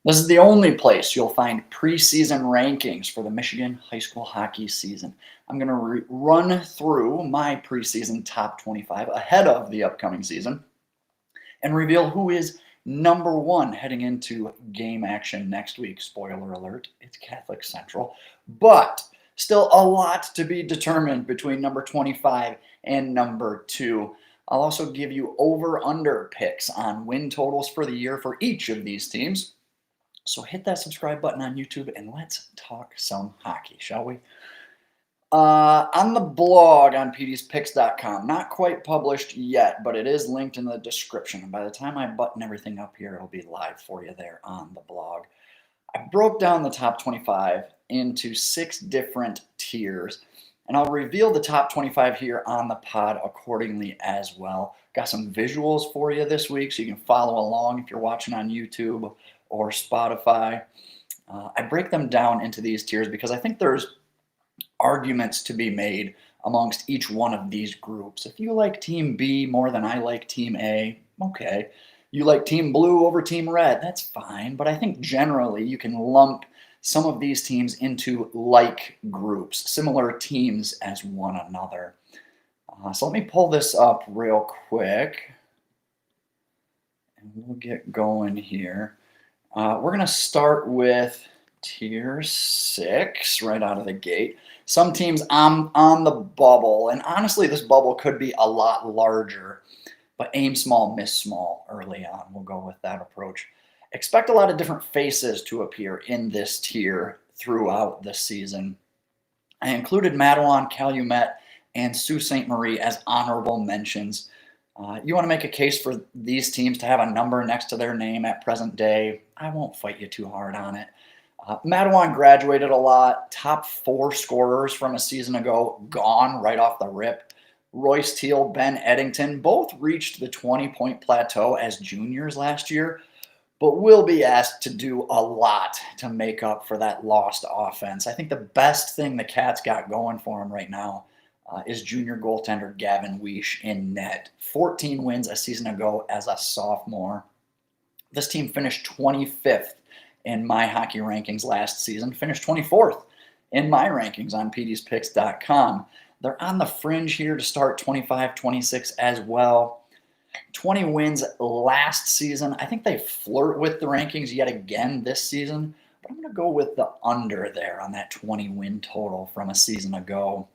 This is the only place you'll find preseason rankings for the Michigan high school hockey season. I'm going to run through my preseason top 25 ahead of the upcoming season and reveal who is number one heading into game action next week. Spoiler alert, it's Catholic Central, but still a lot to be determined between number 25 and number 2. I'll also give you over-under picks on win totals for the year for each of these teams. So hit that subscribe button on YouTube and let's talk some hockey, shall we? On the blog on Petey'sPicks.com, not quite published yet, but it is linked in the description. And by the time I button everything up here, it'll be live for you there on the blog. I broke down the top 25 into 6 different tiers, and I'll reveal the top 25 here on the pod accordingly as well. Got some visuals for you this week, so you can follow along if you're watching on YouTube or Spotify. I break them down into these tiers because I think there's arguments to be made amongst each one of these groups. If you like Team B more than I like Team A, okay. You like Team Blue over Team Red, that's fine. But I think generally you can lump some of these teams into like groups, similar teams as one another. So let me pull this up real quick and we'll get going here. We're going to start with Tier 6 right out of the gate. Some teams on the bubble, and honestly this bubble could be a lot larger, but aim small, miss small early on. We'll go with that approach. Expect a lot of different faces to appear in this tier throughout the season. I included Matawan, Calumet, and Sault Ste. Marie as honorable mentions. You want to make a case for these teams to have a number next to their name at present day. I won't fight you too hard on it. Matawan graduated a lot. Top 4 scorers from a season ago gone right off the rip. Royce Teal, Ben Eddington both reached the 20-point plateau as juniors last year, but will be asked to do a lot to make up for that lost offense. I think the best thing the Cats got going for them right now is junior goaltender Gavin Weish in net. 14 wins a season ago as a sophomore. This team finished 25th in my hockey rankings last season, finished 24th in my rankings on Petey'sPicks.com. They're on the fringe here to start 25-26 as well. 20 wins last season. I think they flirt with the rankings yet again this season, but I'm going to go with the under there on that 20 win total from a season ago.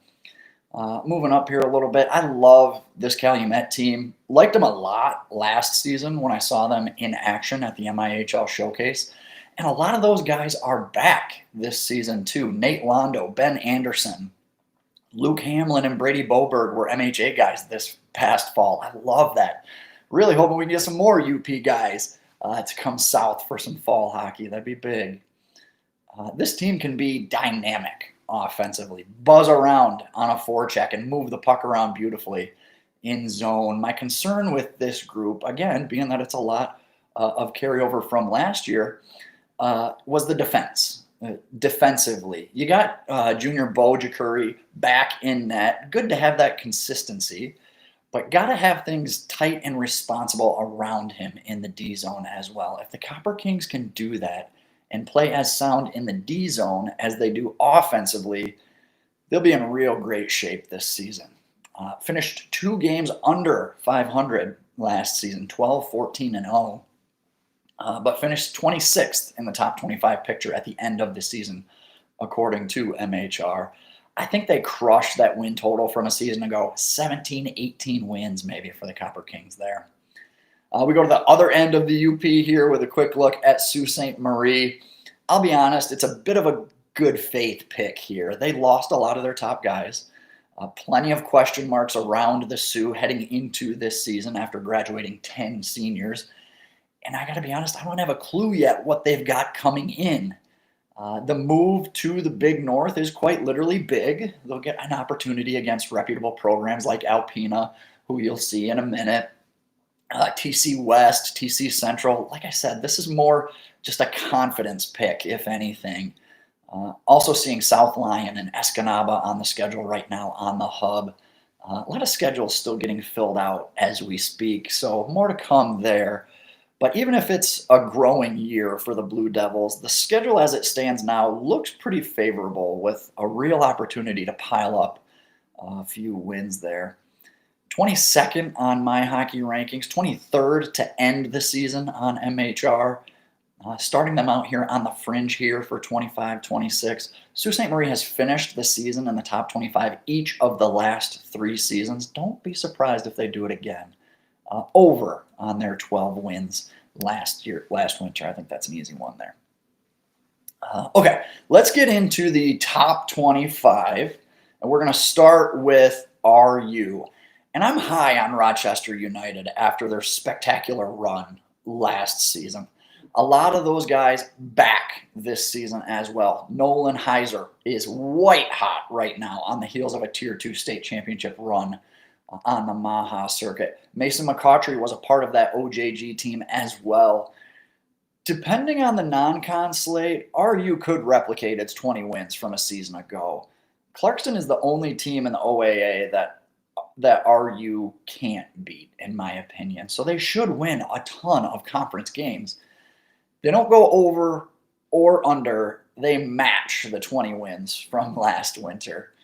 Moving up here a little bit, I love this Calumet team. Liked them a lot last season when I saw them in action at the MIHL Showcase. And a lot of those guys are back this season too. Nate Londo, Ben Anderson, Luke Hamlin, and Brady Boberg were MHA guys this past fall. I love that. Really hoping we can get some more UP guys to come south for some fall hockey. That'd be big. This team can be dynamic offensively, buzz around on a forecheck and move the puck around beautifully in zone. My concern with this group, again, being that it's a lot of carryover from last year, was the defense. Defensively, you got junior Bo Jacuri back in net. Good to have that consistency, but got to have things tight and responsible around him in the D zone as well. If the Copper Kings can do that and play as sound in the D zone as they do offensively, they'll be in real great shape this season. Finished 2 games under 500 last season, 12-14-0. But finished 26th in the top 25 picture at the end of the season, according to MHR. I think they crushed that win total from a season ago. 17, 18 wins maybe for the Copper Kings there. We go to the other end of the UP here with a quick look at Sault Ste. Marie. I'll be honest, it's a bit of a good faith pick here. They lost a lot of their top guys. Plenty of question marks around the Sioux heading into this season after graduating 10 seniors. And I got to be honest, I don't have a clue yet what they've got coming in. The move to the Big North is quite literally big. They'll get an opportunity against reputable programs like Alpena, who you'll see in a minute. TC West, TC Central. Like I said, this is more just a confidence pick, if anything. Also seeing South Lyon and Escanaba on the schedule right now on the hub. A lot of schedules still getting filled out as we speak, so more to come there. But even if it's a growing year for the Blue Devils, the schedule as it stands now looks pretty favorable with a real opportunity to pile up a few wins there. 22nd on my hockey rankings, 23rd to end the season on MHR. Starting them out here on the fringe here for 25-26. Sault Ste. Marie has finished the season in the top 25 each of the last 3 seasons. Don't be surprised if they do it again. Over on their 12 wins last winter. I think that's an easy one there. Okay, let's get into the top 25, and we're going to start with RU. And I'm high on Rochester United after their spectacular run last season. A lot of those guys back this season as well. Nolan Heiser is white hot right now on the heels of a Tier 2 state championship run on the Maha circuit. Mason McCautry was a part of that OJG team as well. Depending on the non-con slate, RU could replicate its 20 wins from a season ago. Clarkston is the only team in the OAA that RU can't beat, in my opinion. So they should win a ton of conference games. They don't go over or under. They match the 20 wins from last winter.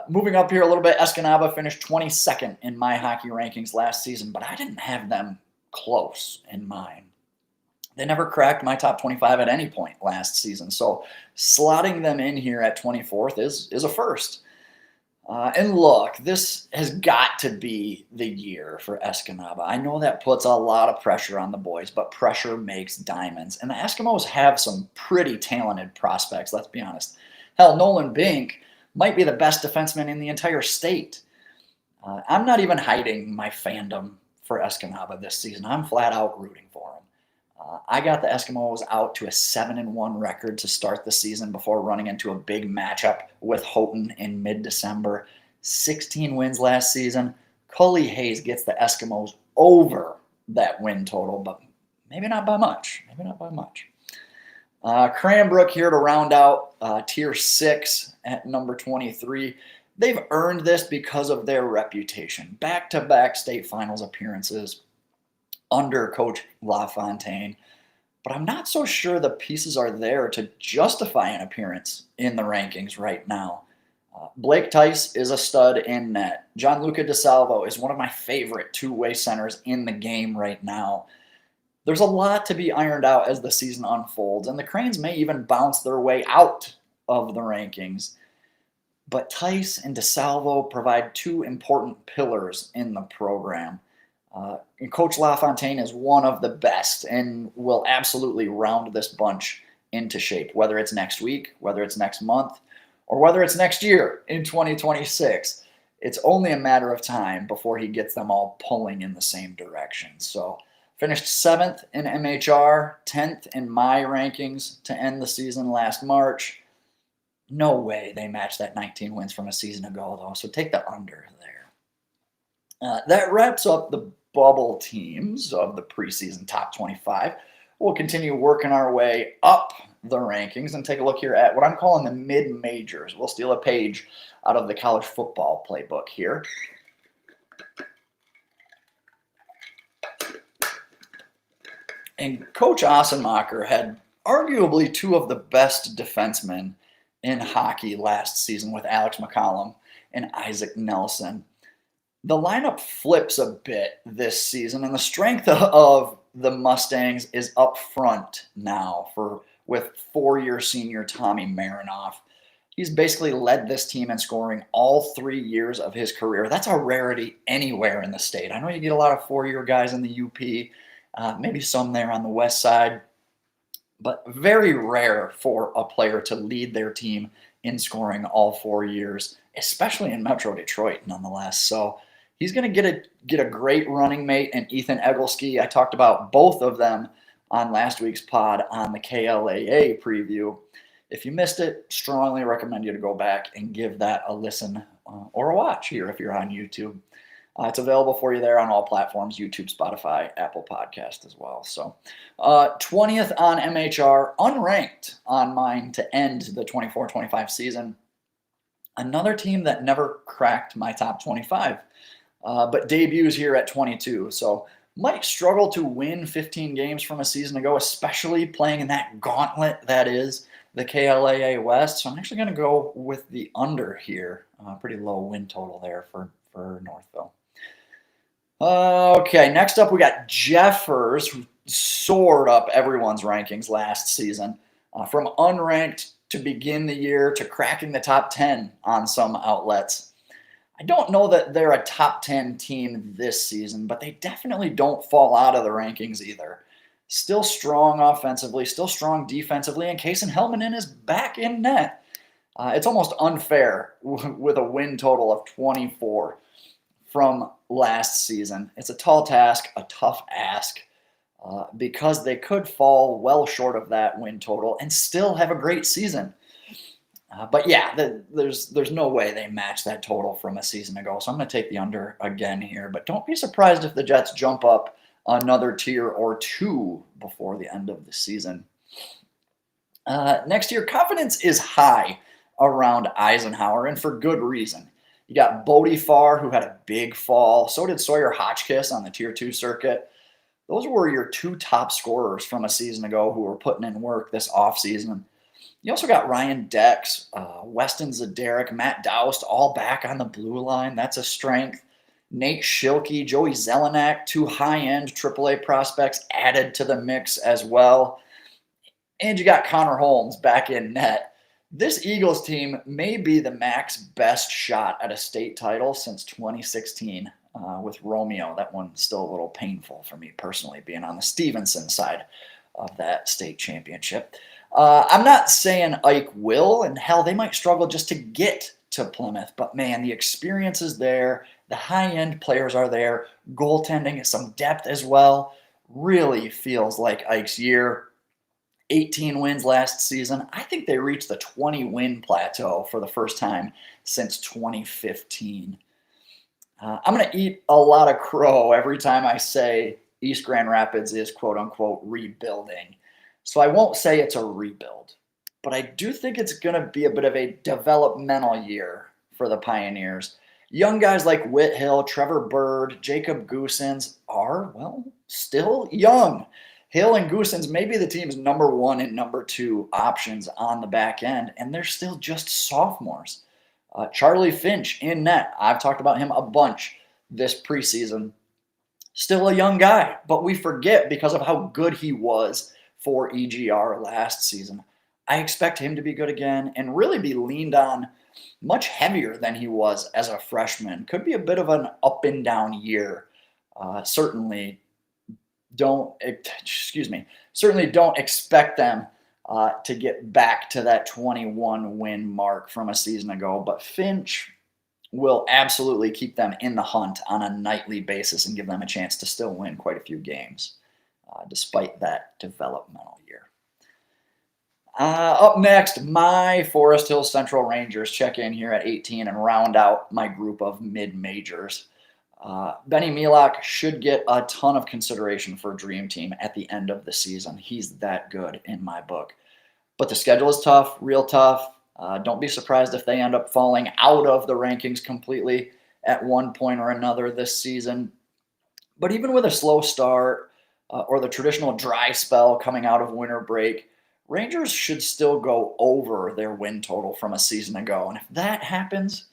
Moving up here a little bit, Escanaba finished 22nd in my hockey rankings last season, but I didn't have them close in mine. They never cracked my top 25 at any point last season, so slotting them in here at 24th is a first. And look, this has got to be the year for Escanaba. I know that puts a lot of pressure on the boys, but pressure makes diamonds. And the Eskimos have some pretty talented prospects, let's be honest. Hell, Nolan Bink might be the best defenseman in the entire state. I'm not even hiding my fandom for Escanaba this season. I'm flat out rooting for them. I got the Eskimos out to a 7-1 record to start the season before running into a big matchup with Houghton in mid-December. 16 wins last season. Cully Hayes gets the Eskimos over that win total, but maybe not by much. Cranbrook here to round out Tier 6 at number 23. They've earned this because of their reputation. Back-to-back state finals appearances under Coach LaFontaine. But I'm not so sure the pieces are there to justify an appearance in the rankings right now. Blake Tice is a stud in net. Gianluca DeSalvo is one of my favorite two-way centers in the game right now. There's a lot to be ironed out as the season unfolds, and the Cranes may even bounce their way out of the rankings. But Tice and DeSalvo provide two important pillars in the program. And Coach LaFontaine is one of the best and will absolutely round this bunch into shape, whether it's next week, whether it's next month, or whether it's next year in 2026. It's only a matter of time before he gets them all pulling in the same direction. So finished 7th in MHR, 10th in my rankings to end the season last March. No way they match that 19 wins from a season ago, though, so take the under there. That wraps up the bubble teams of the preseason top 25. We'll continue working our way up the rankings and take a look here at what I'm calling the mid-majors. We'll steal a page out of the college football playbook here. And Coach Ossenmacher had arguably two of the best defensemen in hockey last season with Alex McCollum and Isaac Nelson. The lineup flips a bit this season, and the strength of the Mustangs is up front now with four-year senior Tommy Marinoff. He's basically led this team in scoring all 3 years of his career. That's a rarity anywhere in the state. I know you get a lot of four-year guys in the UP, maybe some there on the west side, but very rare for a player to lead their team in scoring all 4 years, especially in Metro Detroit nonetheless. So he's going to get a great running mate in Ethan Egglesky. I talked about both of them on last week's pod on the KLAA preview. If you missed it, strongly recommend you to go back and give that a listen or a watch here if you're on YouTube. It's available for you there on all platforms, YouTube, Spotify, Apple Podcast as well. So 20th on MHR, unranked on mine to end the 24-25 season. Another team that never cracked my top 25, but debuts here at 22. So might struggle to win 15 games from a season ago, especially playing in that gauntlet that is the KLAA West. So I'm actually going to go with the under here. Pretty low win total there for Northville. Okay, next up we got Jeffers, who soared up everyone's rankings last season. From unranked to begin the year to cracking the top 10 on some outlets. I don't know that they're a top 10 team this season, but they definitely don't fall out of the rankings either. Still strong offensively, still strong defensively, and Kason Helmanen is back in net. It's almost unfair with a win total of 24 from last season. It's a tall task, a tough ask, because they could fall well short of that win total and still have a great season. But yeah, there's no way they match that total from a season ago. So I'm going to take the under again here. But don't be surprised if the Jets jump up another tier or two before the end of the season. Next year, confidence is high around Eisenhower, and for good reason. You got Bodie Farr, who had a big fall. So did Sawyer Hotchkiss on the Tier 2 circuit. Those were your two top scorers from a season ago who were putting in work this offseason. You also got Ryan Dex, Weston Zaderick, Matt Doust, all back on the blue line. That's a strength. Nate Schilke, Joey Zelenak, two high-end AAA prospects added to the mix as well. And you got Connor Holmes back in net. This Eagles team may be the MAC's best shot at a state title since 2016 with Romeo. That one's still a little painful for me personally, being on the Stevenson side of that state championship. I'm not saying Ike will, and hell, they might struggle just to get to Plymouth. But man, the experience is there. The high-end players are there. Goaltending, some depth as well. Really feels like Ike's year. 18 wins last season. I think they reached the 20-win plateau for the first time since 2015. I'm going to eat a lot of crow every time I say East Grand Rapids is quote-unquote rebuilding. So I won't say it's a rebuild, but I do think it's going to be a bit of a developmental year for the Pioneers. Young guys like Whit Hill, Trevor Bird, Jacob Goosens are, well, still young. Hill and Goosens may be the team's number one and number two options on the back end, and they're still just sophomores. Charlie Finch in net. I've talked about him a bunch this preseason. Still a young guy, but we forget because of how good he was for EGR last season. I expect him to be good again and really be leaned on much heavier than he was as a freshman. Could be a bit of an up and down year. Certainly don't expect them to get back to that 21 win mark from a season ago, but Finch will absolutely keep them in the hunt on a nightly basis and give them a chance to still win quite a few games, despite that developmental year. Up next, my Forest Hills Central Rangers check in here at 18 and round out my group of mid-majors. Benny Milak should get a ton of consideration for Dream Team at the end of the season. He's that good in my book. But the schedule is tough, real tough. Don't be surprised if they end up falling out of the rankings completely at one point or another this season. But even with a slow start or the traditional dry spell coming out of winter break, Rangers should still go over their win total from a season ago. And if that happens,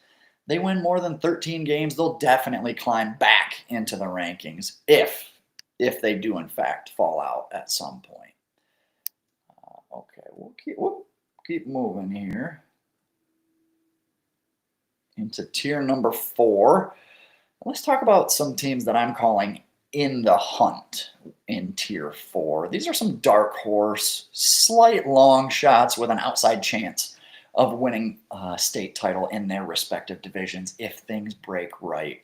they win more than 13 games, they'll definitely climb back into the rankings if they do in fact fall out at some point. Okay, we'll keep moving here into tier number 4. Let's talk about some teams that I'm calling in the hunt in tier 4. These are some dark horse, slight long shots with an outside chance of winning a state title in their respective divisions if things break right.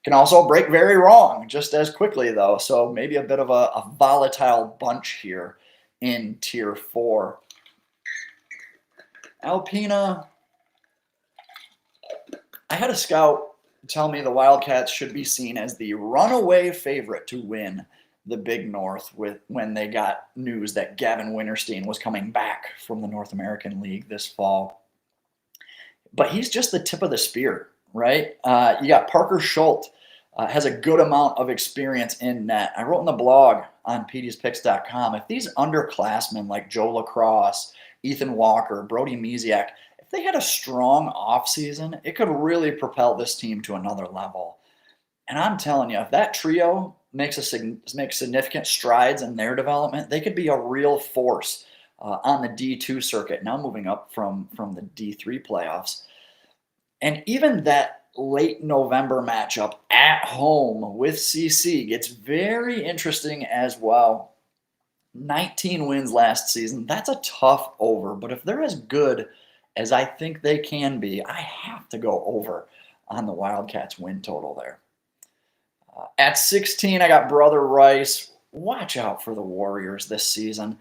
Can also break very wrong just as quickly, though, so maybe a bit of a volatile bunch here in tier 4. Alpena, I had a scout tell me the Wildcats should be seen as the runaway favorite to win the Big North when they got news that Gavin Winterstein was coming back from the North American League this fall. But he's just the tip of the spear, right? You got Parker Schultz, has a good amount of experience in net. I wrote in the blog on Petey'sPicks.com, if these underclassmen like Joe Lacrosse, Ethan Walker, Brody Misiak, if they had a strong offseason, it could really propel this team to another level. And I'm telling you, if that trio makes significant strides in their development, they could be a real force on the D2 circuit, now moving up from the D3 playoffs. And even that late November matchup at home with CC gets very interesting as well. 19 wins last season. That's a tough over, but if they're as good as I think they can be, I have to go over on the Wildcats win total there. At 16, I got Brother Rice. Watch out for the Warriors this season.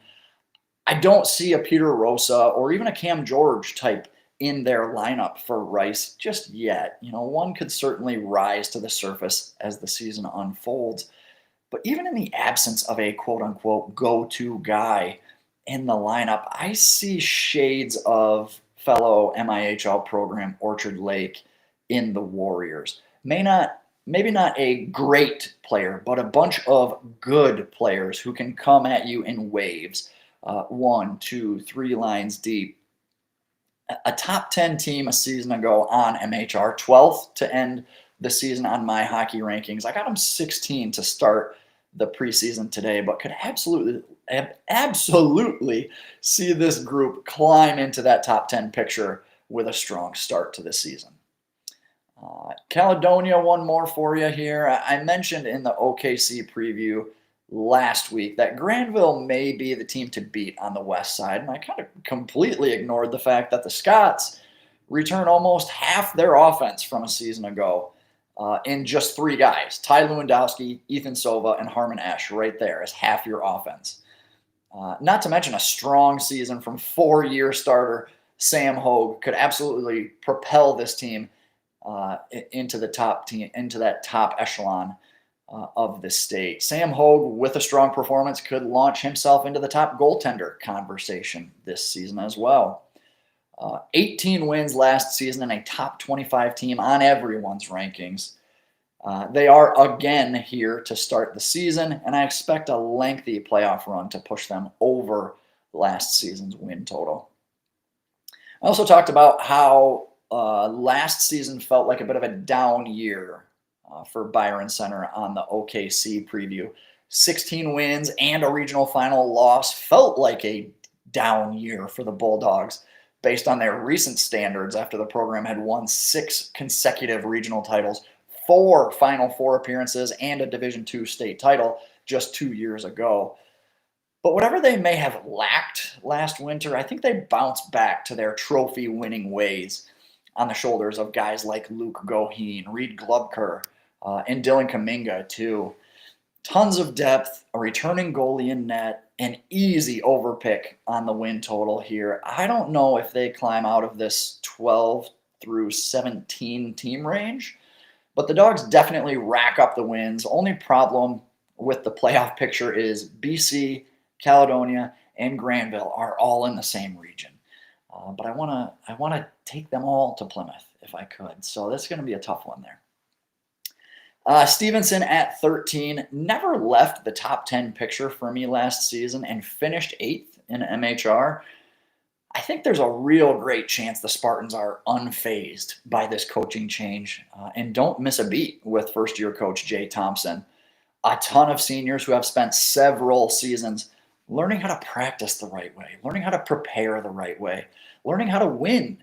I don't see a Peter Rosa or even a Cam George type in their lineup for Rice just yet. One could certainly rise to the surface as the season unfolds. But even in the absence of a quote-unquote go-to guy in the lineup, I see shades of fellow MIHL program Orchard Lake in the Warriors. Maybe not a great player, but a bunch of good players who can come at you in waves, 1, 2, 3 lines deep. A top 10 team a season ago on MHR, 12th to end the season on my hockey rankings. I got them 16 to start the preseason today, but could absolutely see this group climb into that top 10 picture with a strong start to the season. Caledonia, one more for you here. I mentioned in the OKC preview last week that Granville may be the team to beat on the west side, and I kind of completely ignored the fact that the Scots return almost half their offense from a season ago in just 3 guys. Ty Lewandowski, Ethan Sova, and Harmon Esch right there is half your offense. Not to mention a strong season from 4-year starter Sam Hogue could absolutely propel this team into that top echelon of the state. Sam Hogue, with a strong performance, could launch himself into the top goaltender conversation this season as well. 18 wins last season and a top 25 team on everyone's rankings. They are again here to start the season, and I expect a lengthy playoff run to push them over last season's win total. I also talked about how last season felt like a bit of a down year for Byron Center on the OKC preview. 16 wins and a regional final loss felt like a down year for the Bulldogs based on their recent standards after the program had won 6 consecutive regional titles, 4 Final Four appearances, and a Division II state title just 2 years ago. But whatever they may have lacked last winter, I think they bounced back to their trophy-winning ways on the shoulders of guys like Luke Goheen, Reed Glubker, and Dylan Kaminga, too. Tons of depth, a returning goalie in net, an easy overpick on the win total here. I don't know if they climb out of this 12 through 17 team range, but the Dogs definitely rack up the wins. Only problem with the playoff picture is BC, Caledonia, and Granville are all in the same region. But I want to take them all to Plymouth if I could. So that's going to be a tough one there. Stevenson at 13 never left the top 10 picture for me last season and finished 8th in MHR. I think there's a real great chance the Spartans are unfazed by this coaching change and don't miss a beat with first-year coach Jay Thompson. A ton of seniors who have spent several seasons learning how to practice the right way, learning how to prepare the right way, learning how to win.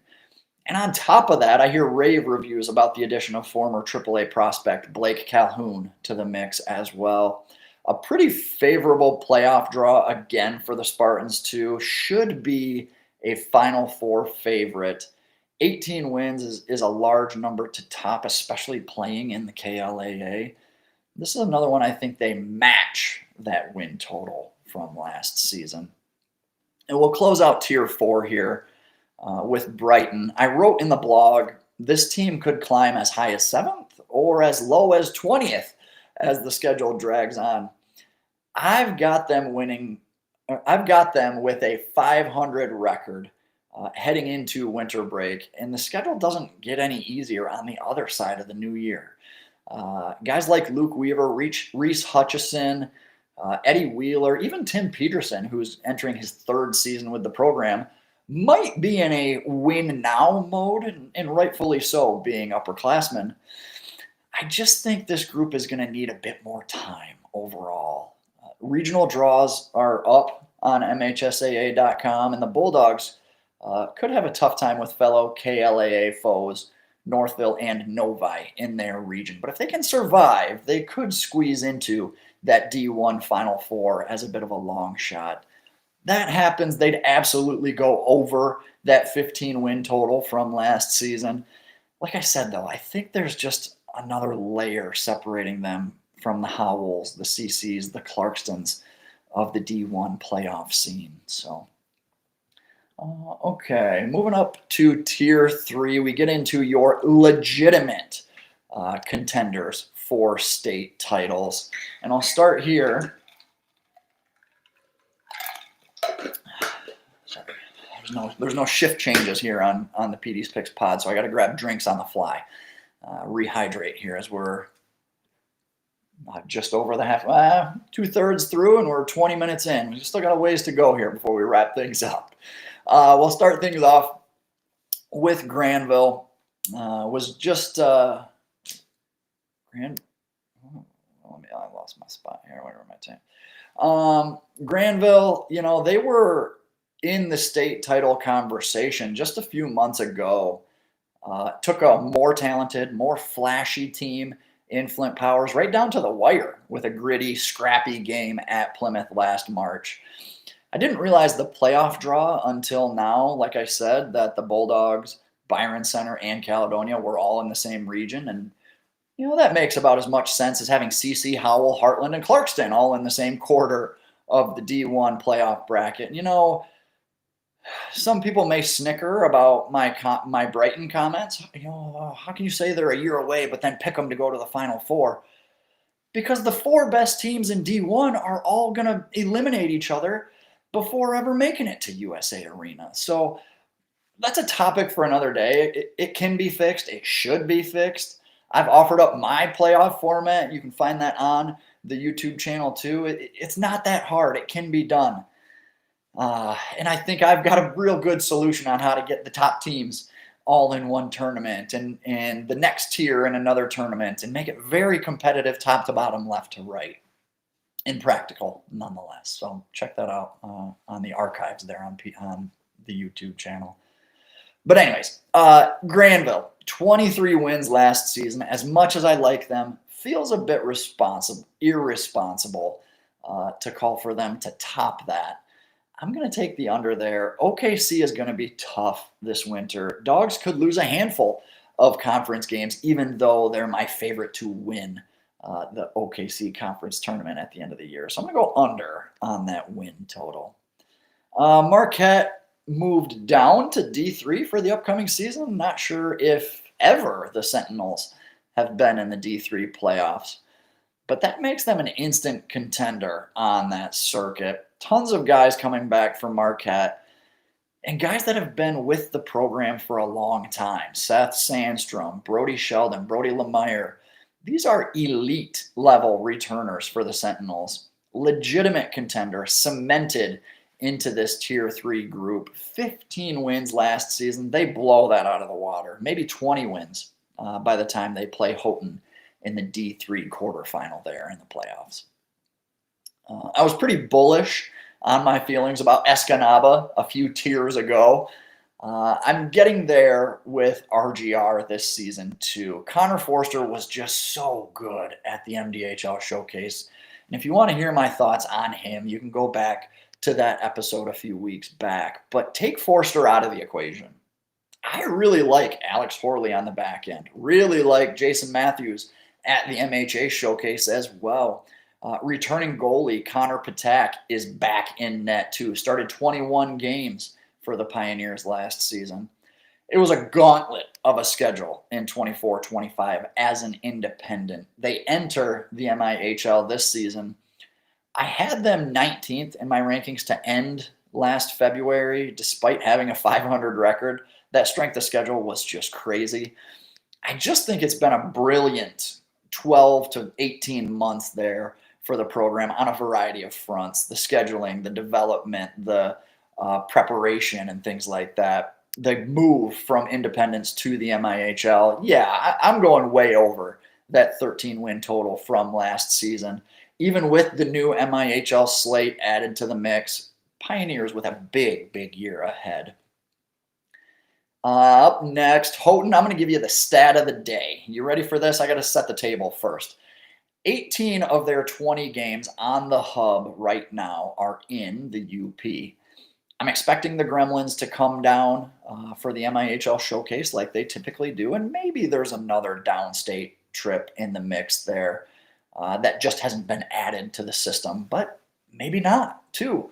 And on top of that, I hear rave reviews about the addition of former AAA prospect Blake Calhoun to the mix as well. A pretty favorable playoff draw again for the Spartans, too. Should be a Final Four favorite. 18 wins is a large number to top, especially playing in the KLAA. This is another one I think they match that win total from last season. And we'll close out Tier 4 here with Brighton. I wrote in the blog, this team could climb as high as 7th or as low as 20th as the schedule drags on. I've got them with a 500 record heading into winter break, and the schedule doesn't get any easier on the other side of the new year. Guys like Luke Weaver, Reese Hutchison, Eddie Wheeler, even Tim Peterson, who's entering his third season with the program, might be in a win now mode, and rightfully so, being upperclassmen. I just think this group is going to need a bit more time overall. Regional draws are up on MHSAA.com, and the Bulldogs could have a tough time with fellow KLAA foes, Northville and Novi, in their region. But if they can survive, they could squeeze into that D1 Final Four as a bit of a long shot. That happens, they'd absolutely go over that 15 win total from last season. Like I said, though, I think there's just another layer separating them from the Howells, the CCs, the Clarkstons of the D1 playoff scene. So, okay, moving up to Tier 3, we get into your legitimate contenders for state titles. And I'll start here. Sorry, there's no shift changes here on the PD's Picks pod, so I got to grab drinks on the fly. Rehydrate here as we're just over the half, 2/3 through, and we're 20 minutes in. We still got a ways to go here before we wrap things up. We'll start things off with Granville. Was just I lost my spot here. Where am I saying? Granville, they were in the state title conversation just a few months ago. Took a more talented, more flashy team in Flint Powers right down to the wire with a gritty, scrappy game at Plymouth last March. I didn't realize the playoff draw until now, like I said, that the Bulldogs, Byron Center, and Caledonia were all in the same region. And, that makes about as much sense as having CC, Howell, Heartland, and Clarkston all in the same quarter of the D1 playoff bracket. Some people may snicker about my Brighton comments. How can you say they're a year away but then pick them to go to the Final Four? Because the 4 best teams in D1 are all going to eliminate each other before ever making it to USA Arena. So that's a topic for another day. It can be fixed. It should be fixed. I've offered up my playoff format. You can find that on the YouTube channel too. It's not that hard. It can be done. And I think I've got a real good solution on how to get the top teams all in one tournament and the next tier in another tournament and make it very competitive top to bottom, left to right, and practical nonetheless. So check that out on the archives there on the YouTube channel. But anyways, Granville, 23 wins last season. As much as I like them, feels a bit irresponsible to call for them to top that. I'm going to take the under there. OKC is going to be tough this winter. Dogs could lose a handful of conference games, even though they're my favorite to win the OKC conference tournament at the end of the year. So I'm going to go under on that win total. Marquette moved down to D3 for the upcoming season. I'm not sure if ever the Sentinels have been in the D3 playoffs, but that makes them an instant contender on that circuit. Tons of guys coming back from Marquette and guys that have been with the program for a long time. Seth Sandstrom, Brody Sheldon, Brody Lemire. These are elite level returners for the Sentinels. Legitimate contender, cemented into this Tier 3 group. 15 wins last season. They blow that out of the water. Maybe 20 wins by the time they play Houghton in the D3 quarterfinal there in the playoffs. I was pretty bullish on my feelings about Escanaba a few tiers ago. I'm getting there with RGR this season too. Connor Forster was just so good at the MDHL showcase. And if you want to hear my thoughts on him, you can go back to that episode a few weeks back. But take Forster out of the equation. I really like Alex Horley on the back end. Really like Jason Matthews at the MHA showcase as well. Returning goalie Connor Patak is back in net too. Started 21 games for the Pioneers last season. It was a gauntlet of a schedule in 24-25 as an independent. They enter the MIHL this season. I had them 19th in my rankings to end last February, despite having a 500 record. That strength of schedule was just crazy. I just think it's been a brilliant 12 to 18 months there for the program on a variety of fronts: the scheduling, the development, the preparation, and things like that. The move from independence to the MIHL, yeah, I'm going way over that 13 win total from last season. Even with the new MIHL slate added to the mix, Pioneers with a big, big year ahead. Up next, Houghton. I'm going to give you the stat of the day. You ready for this? I got to set the table first. 18 of their 20 games on the hub right now are in the UP. I'm expecting the Gremlins to come down for the MIHL showcase like they typically do, and maybe there's another downstate trip in the mix there that just hasn't been added to the system, but maybe not too.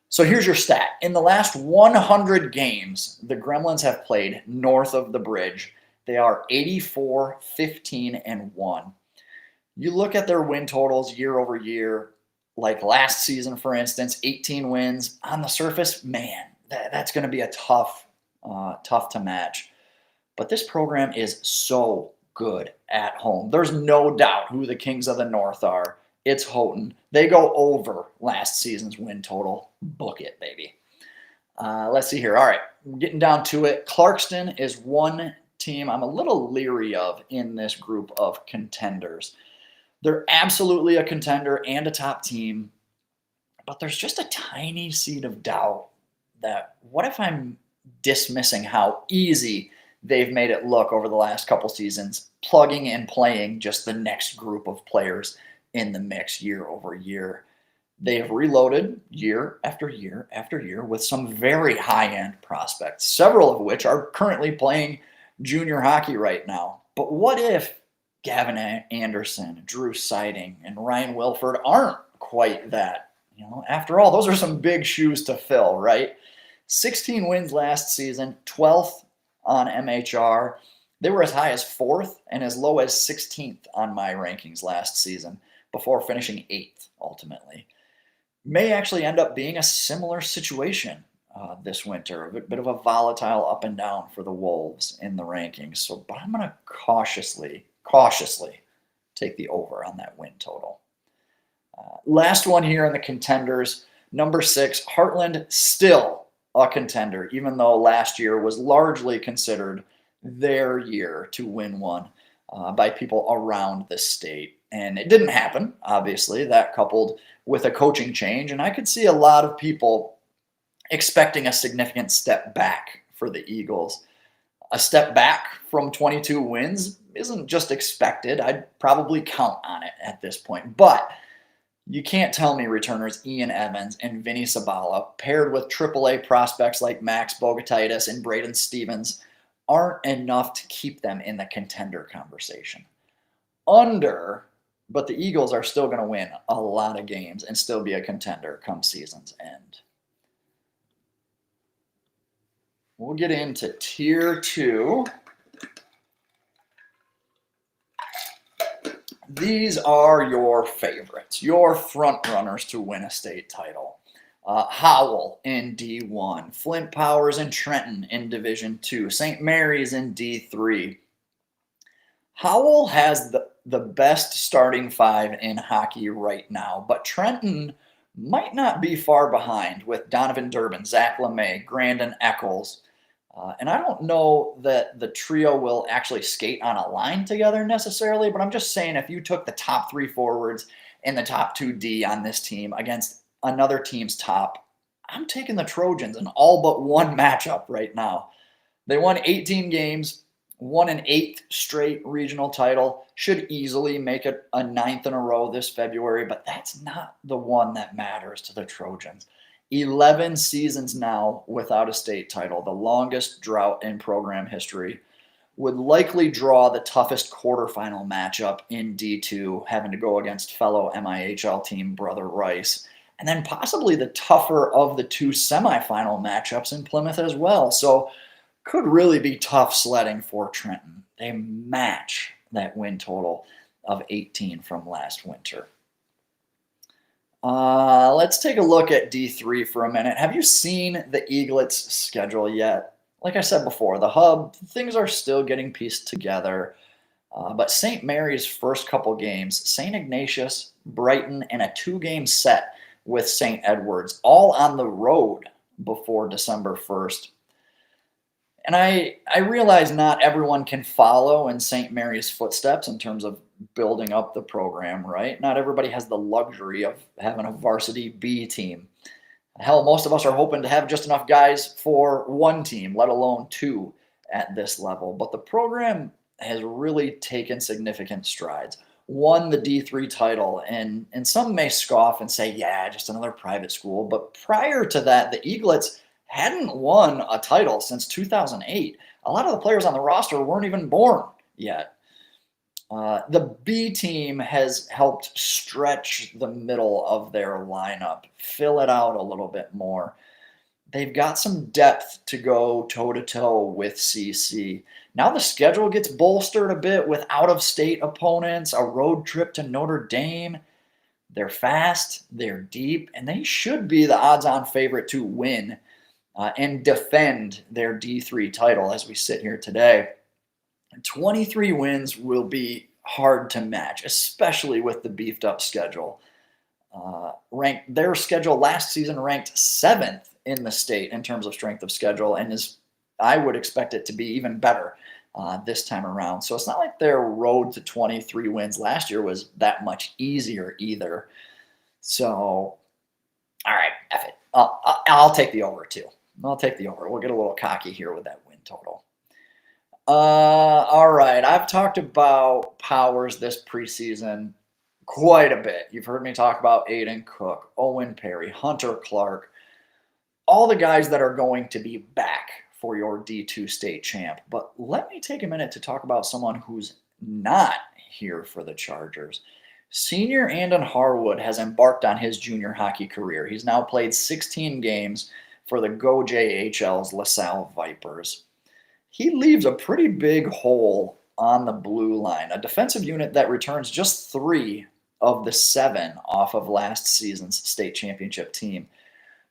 So here's your stat. In the last 100 games the Gremlins have played north of the bridge, they are 84, 15, and 1. You look at their win totals year over year, like last season, for instance, 18 wins. On the surface, man, that's going to be a tough to match. But this program is so good at home. There's no doubt who the Kings of the North are. It's Houghton. They go over last season's win total. Book it, baby. Let's see here. All right, getting down to it. Clarkston is one team I'm a little leery of in this group of contenders. They're absolutely a contender and a top team, but there's just a tiny seed of doubt that what if I'm dismissing how easy they've made it look over the last couple seasons, plugging and playing just the next group of players in the mix year over year. They have reloaded year after year after year with some very high-end prospects, several of which are currently playing junior hockey right now. But what if Gavin Anderson, Drew Siding, and Ryan Wilford aren't quite that? You know, after all, those are some big shoes to fill, right? 16 wins last season, 12th on MHR. They were as high as 4th and as low as 16th on my rankings last season before finishing 8th ultimately. May actually end up being a similar situation this winter, a bit of a volatile up and down for the Wolves in the rankings. So, but I'm going to cautiously take the over on that win total. Last one here in the contenders, number 6, Heartland, still a contender, even though last year was largely considered their year to win one by people around the state. And it didn't happen, obviously, that coupled with a coaching change. And I could see a lot of people expecting a significant step back for the Eagles. A step back from 22 wins isn't just expected. I'd probably count on it at this point. But you can't tell me returners Ian Evans and Vinny Sabala, paired with AAA prospects like Max Bogatitis and Braden Stevens, aren't enough to keep them in the contender conversation. But the Eagles are still going to win a lot of games and still be a contender come season's end. We'll get into Tier 2. These are your favorites, your front runners to win a state title. Howell in D1, Flint Powers and Trenton in Division 2, St. Mary's in D3. Howell has the best starting 5 in hockey right now, but Trenton might not be far behind with Donovan Durbin, Zach LeMay, Grandin Eccles. And I don't know that the trio will actually skate on a line together necessarily, but I'm just saying if you took the top 3 forwards and the top 2 D on this team against another team's top, I'm taking the Trojans in all but one matchup right now. They won 18 games, won an 8th straight regional title, should easily make it a 9th in a row this February, but that's not the one that matters to the Trojans. 11 seasons now without a state title, the longest drought in program history, would likely draw the toughest quarterfinal matchup in D2, having to go against fellow MIHL team Brother Rice, and then possibly the tougher of the 2 semifinal matchups in Plymouth as well. So could really be tough sledding for Trenton. They match that win total of 18 from last winter. Let's take a look at D3 for a minute. Have you seen the Eaglets' schedule yet? Like I said before, the hub, things are still getting pieced together. But St. Mary's first couple games, St. Ignatius, Brighton, and a 2-game set with St. Edward's, all on the road before December 1st. And I realize not everyone can follow in St. Mary's footsteps in terms of building up the program, right? Not everybody has the luxury of having a varsity B team. Hell, most of us are hoping to have just enough guys for one team, let alone two at this level. But the program has really taken significant strides. Won the D3 title, and some may scoff and say, yeah, just another private school. But prior to that, the Eaglets hadn't won a title since 2008. A lot of the players on the roster weren't even born yet. The B team has helped stretch the middle of their lineup, fill it out a little bit more. They've got some depth to go toe-to-toe with CC. Now the schedule gets bolstered a bit with out-of-state opponents, a road trip to Notre Dame. They're fast, they're deep, and they should be the odds-on favorite to win and defend their D3 title as we sit here today. 23 wins will be hard to match, especially with the beefed up schedule. Their schedule last season ranked 7th in the state in terms of strength of schedule, and I would expect it to be even better this time around. So it's not like their road to 23 wins last year was that much easier either. So, all right, F it. I'll take the over too. I'll take the over. We'll get a little cocky here with that win total. All right. I've talked about powers this preseason quite a bit. You've heard me talk about Aiden Cook, Owen Perry, Hunter Clark, all the guys that are going to be back for your D2 state champ. But let me take a minute to talk about someone who's not here for the Chargers. Senior Andon Harwood has embarked on his junior hockey career. He's now played 16 games for the Go JHL's LaSalle Vipers. He leaves a pretty big hole on the blue line, a defensive unit that returns just 3 of the 7 off of last season's state championship team.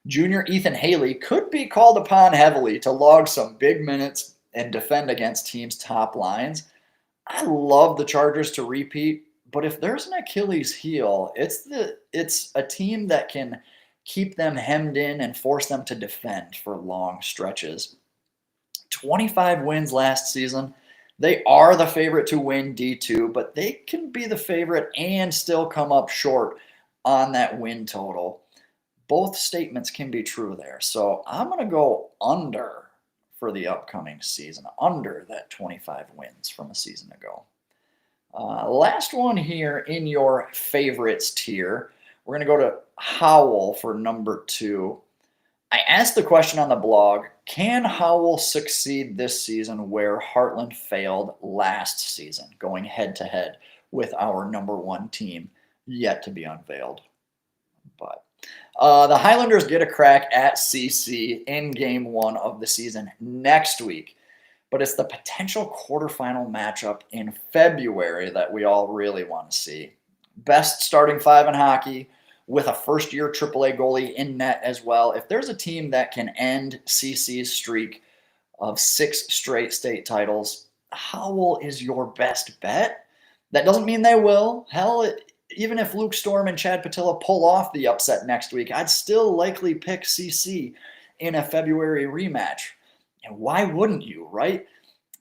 Junior Ethan Haley could be called upon heavily to log some big minutes and defend against teams' top lines. I love the Chargers to repeat, but if there's an Achilles heel, it's a team that can keep them hemmed in and force them to defend for long stretches. 25 wins last season. They are the favorite to win D2, but they can be the favorite and still come up short on that win total. Both statements can be true there. So I'm going to go under for the upcoming season, under that 25 wins from a season ago. Last one here in your favorites tier. We're going to go to Howell for number 2. I asked the question on the blog, can Howell succeed this season where Heartland failed last season, going head-to-head with our number 1 team, yet to be unveiled? But the Highlanders get a crack at CC in Game 1 of the season next week. But it's the potential quarterfinal matchup in February that we all really want to see. Best starting 5 in hockey, with a first-year AAA goalie in net as well. If there's a team that can end CC's streak of 6 straight state titles, Howell is your best bet. That doesn't mean they will. Hell, even if Luke Storm and Chad Patilla pull off the upset next week, I'd still likely pick CC in a February rematch. And why wouldn't you, right?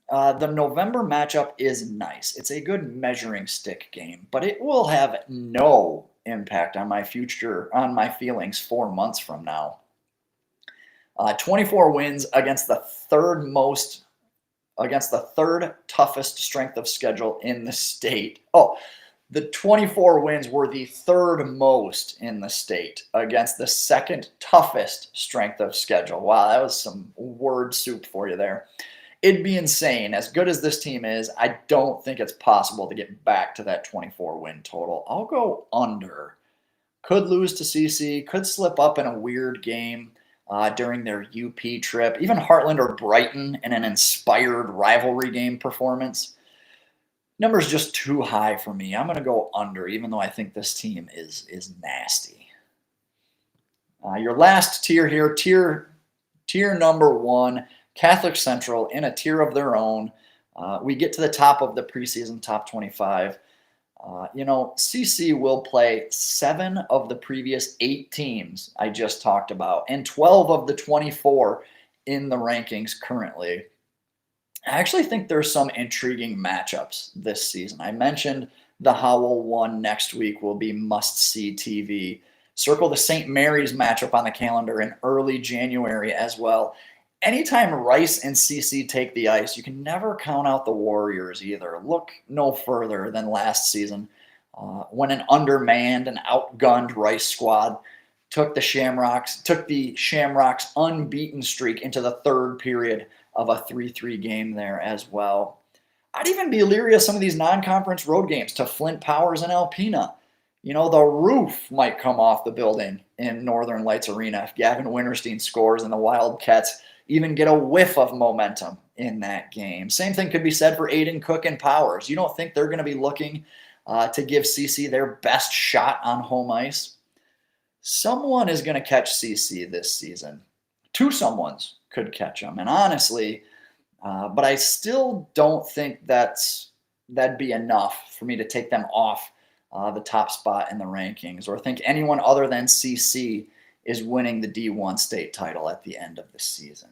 The November matchup is nice. It's a good measuring stick game, but it will have no impact on my future, on my feelings 4 months from now. 24 wins against the third toughest strength of schedule in the state. The 24 wins were the third most in the state against the second toughest strength of schedule. Wow, that was some word soup for you there. It'd be insane. As good as this team is, I don't think it's possible to get back to that 24 win total. I'll go under. Could lose to CC, could slip up in a weird game during their UP trip. Even Heartland or Brighton in an inspired rivalry game performance. Number's just too high for me. I'm going to go under, even though I think this team is nasty. Your last tier here, tier number 1, Catholic Central, in a tier of their own. We get to the top of the preseason top 25. CC will play 7 of the previous 8 teams I just talked about and 12 of the 24 in the rankings currently. I actually think there's some intriguing matchups this season. I mentioned the Howell one next week will be must-see TV. Circle the St. Mary's matchup on the calendar in early January as well. Anytime Rice and CC take the ice, you can never count out the Warriors either. Look no further than last season when an undermanned and outgunned Rice squad took the Shamrocks unbeaten streak into the third period of a 3-3 game there as well. I'd even be leery of some of these non-conference road games to Flint Powers and Alpena. The roof might come off the building in Northern Lights Arena if Gavin Winterstein scores and the Wildcats even get a whiff of momentum in that game. Same thing could be said for Aiden Cook and Powers. You don't think they're going to be looking to give CC their best shot on home ice? Someone is going to catch CC this season. 2 someones could catch them. And honestly, but I still don't think that'd be enough for me to take them off the top spot in the rankings or think anyone other than CC is winning the D1 state title at the end of the season.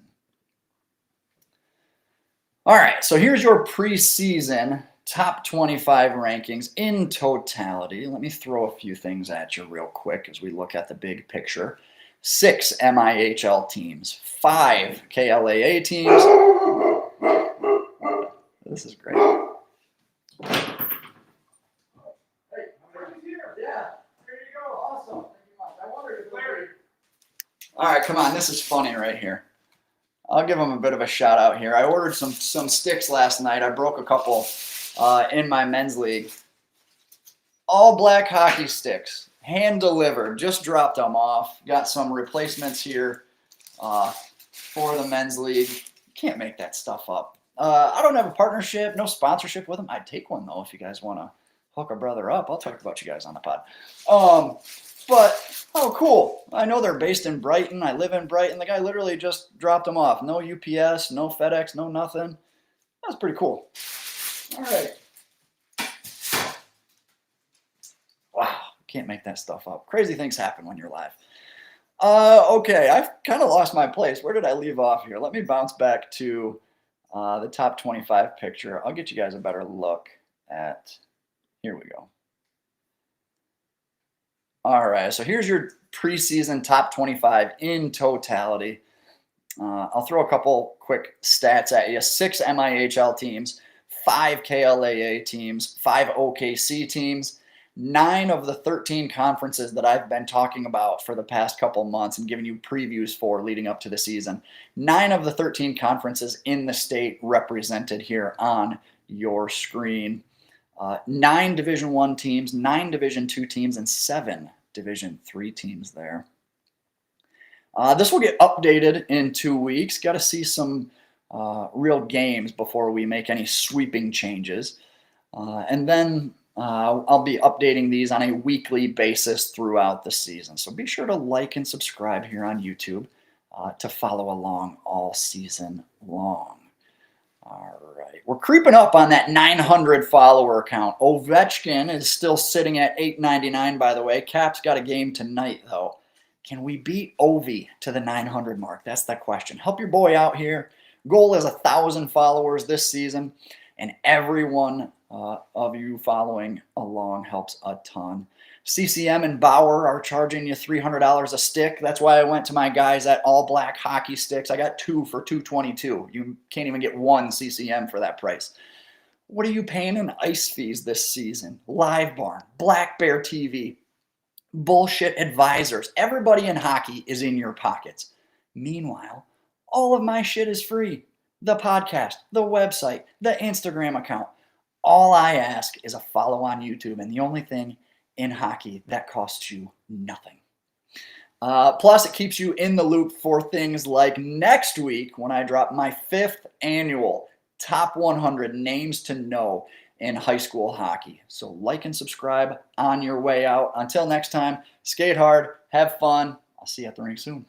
All right, so here's your preseason top 25 rankings in totality. Let me throw a few things at you real quick as we look at the big picture. 6 MIHL teams, 5 KLAA teams. This is great. All right, come on. This is funny right here. I'll give them a bit of a shout out here. I ordered some sticks last night. I broke a couple in my men's league. All black hockey sticks, hand delivered. Just dropped them off. Got some replacements here for the men's league. Can't make that stuff up. I don't have a partnership, no sponsorship with them. I'd take one though if you guys want to hook a brother up. I'll talk about you guys on the pod. But, oh, cool. I know they're based in Brighton. I live in Brighton. The guy literally just dropped them off. No UPS, no FedEx, no nothing. That's pretty cool. All right. Wow. Can't make that stuff up. Crazy things happen when you're live. Okay. I've kind of lost my place. Where did I leave off here? Let me bounce back to the top 25 picture. I'll get you guys a better look at. Here we go. All right, so here's your preseason top 25 in totality. I'll throw a couple quick stats at you. 6 MIHL teams, 5 KLAA teams, 5 OKC teams, 9 of the 13 conferences that I've been talking about for the past couple months and giving you previews for leading up to the season. 9 of the 13 conferences in the state represented here on your screen. 9 Division I teams, 9 Division II teams, and 7 Division III teams there. This will get updated in 2 weeks. Got to see some real games before we make any sweeping changes. And then I'll be updating these on a weekly basis throughout the season. So be sure to like and subscribe here on YouTube to follow along all season long. All right, we're creeping up on that 900 follower count. Ovechkin is still sitting at 899, by the way. Cap's got a game tonight, though. Can we beat Ovi to the 900 mark? That's the question. Help your boy out here. Goal is 1,000 followers this season, and every one of you following along helps a ton. CCM and Bauer are charging you $300 a stick. That's why I went to my guys at All Black Hockey Sticks. I got 2 for $222. You can't even get 1 CCM for that price. What are you paying in ice fees this season? Live Barn, Black Bear TV, bullshit advisors. Everybody in hockey is in your pockets. Meanwhile, all of my shit is free. The podcast, the website, the Instagram account. All I ask is a follow on YouTube, and the only thing in hockey that costs you nothing. Plus, it keeps you in the loop for things like next week when I drop my 5th annual Top 100 Names to Know in high school hockey. So like and subscribe on your way out. Until next time, skate hard, have fun. I'll see you at the rink soon.